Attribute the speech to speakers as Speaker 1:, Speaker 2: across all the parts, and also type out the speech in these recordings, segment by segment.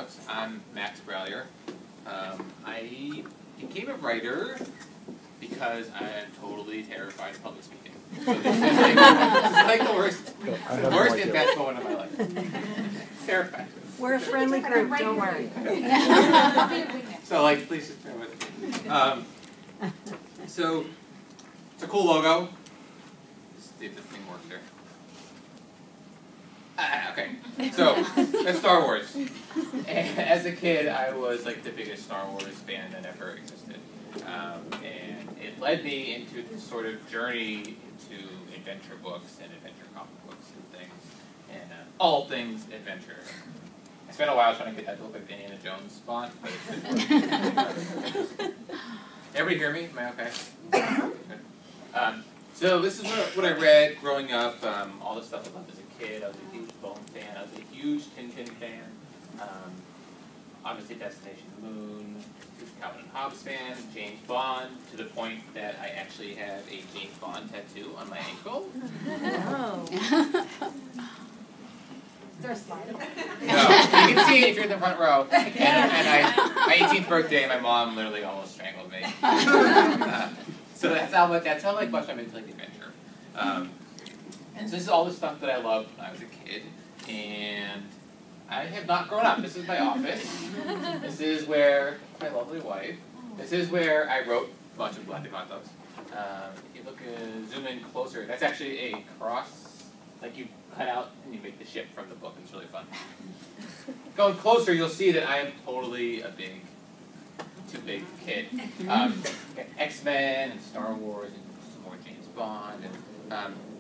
Speaker 1: Dogs. I'm Max Brallier. I became a writer because I am totally terrified of public speaking. So this is like the worst and best moment of my life. Terrified.
Speaker 2: We're a friendly group, don't worry.
Speaker 1: So please just bear with me. So it's a cool logo. Let's see if this thing works here. Okay, so that's Star Wars. And as a kid, I was like the biggest Star Wars fan that ever existed. And it led me into this sort of journey into adventure books and adventure comic books and things. And all things adventure. I spent a while trying to get that to look like the Indiana Jones font, but it didn't work. Everybody hear me? Am I okay? Good. So this is what I read growing up, all the stuff I loved as a kid. I was a huge Bone fan. I was a huge Tintin fan. Obviously Destination Moon, Calvin and Hobbes fan, James Bond, to the point that I actually have a James Bond tattoo on my ankle.
Speaker 2: Oh.
Speaker 3: Is there a slide?
Speaker 1: No, you can see it if you're in the front row. And my 18th birthday, my mom literally almost strangled me. So that's how much I'm into adventure. And so this is all the stuff that I loved when I was a kid, and I have not grown up. This is my office. This is where my lovely wife. This is where I wrote a bunch of Galactic Hot Dogs. If you look zoom in closer, that's actually a cross, like you cut out and you make the ship from the book. It's really fun. Going closer, you'll see that I am totally a too big kid. X-Men and Star Wars and some more James Bond and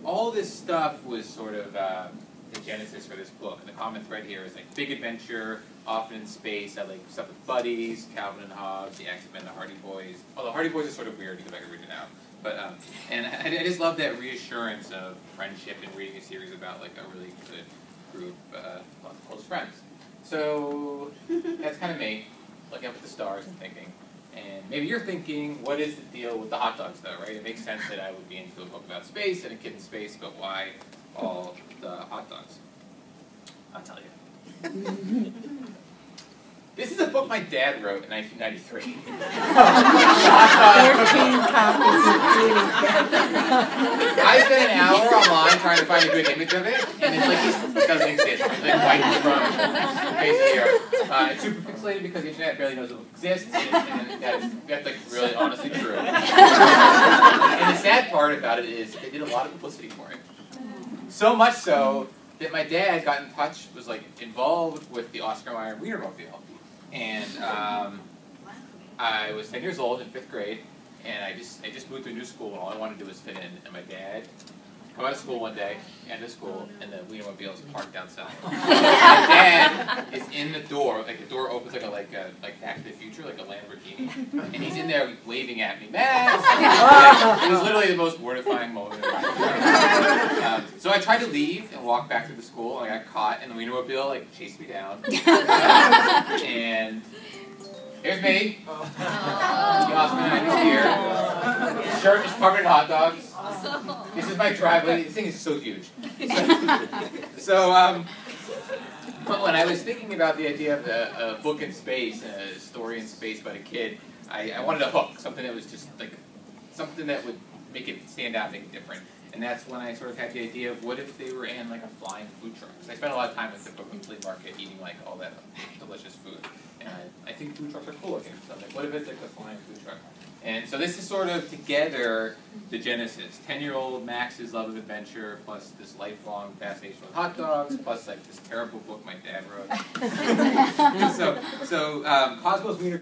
Speaker 1: all this stuff was sort of the genesis for this book. And the common thread here is big adventure, often in space. I like stuff with buddies, Calvin and Hobbes, the X-Men, the Hardy Boys. Although Hardy Boys is sort of weird because I can read it now. But and I just love that reassurance of friendship and reading a series about a really good group of close friends. So that's kind of me, looking up at the stars and thinking. And maybe you're thinking, what is the deal with the hot dogs, though, right? It makes sense that I would be into a book about space and a kid in space, but why all the hot dogs? I'll tell you. This is a book my dad wrote in 1993.
Speaker 2: 13 copies including.
Speaker 1: I spent an hour online trying to find a good image of it, and it doesn't exist. It's white from the face of the earth. It's super pixelated because the internet barely knows it exists, and that's really honestly true. And the sad part about it is they did a lot of publicity for it. So much so that my dad got in touch, was involved with the Oscar Mayer Wienermobile. And I was 10 years old in 5th grade, and I just moved to a new school, and all I wanted to do was fit in. And my dad come out of school one day, end of school, and the Wienermobile is parked outside. My dad is in the door, the door opens like Back to the Future, like a Lamborghini, and he's in there waving at me, Max! It was literally the most mortifying moment of my life. So I tried to leave and walk back to the school, and I got caught, and the Wienermobile chased me down. And here's me. The Oscar is here. The shirt is covered in hot dogs. This is my driveway. This thing is so huge. But when I was thinking about the idea of a book in space, a story in space about a kid, I wanted a hook, something that was just something that would make it stand out, make it different. And that's when I sort of had the idea of what if they were in a flying food truck. Because I spent a lot of time at the Brooklyn Flea Market eating all that delicious food. And I think food trucks are cool looking. So I'm what if it's a flying food truck? And so this is sort of together the genesis. 10-year-old Max's love of adventure, plus this lifelong fascination with hot dogs, plus this terrible book my dad wrote. So Cosmos Wiener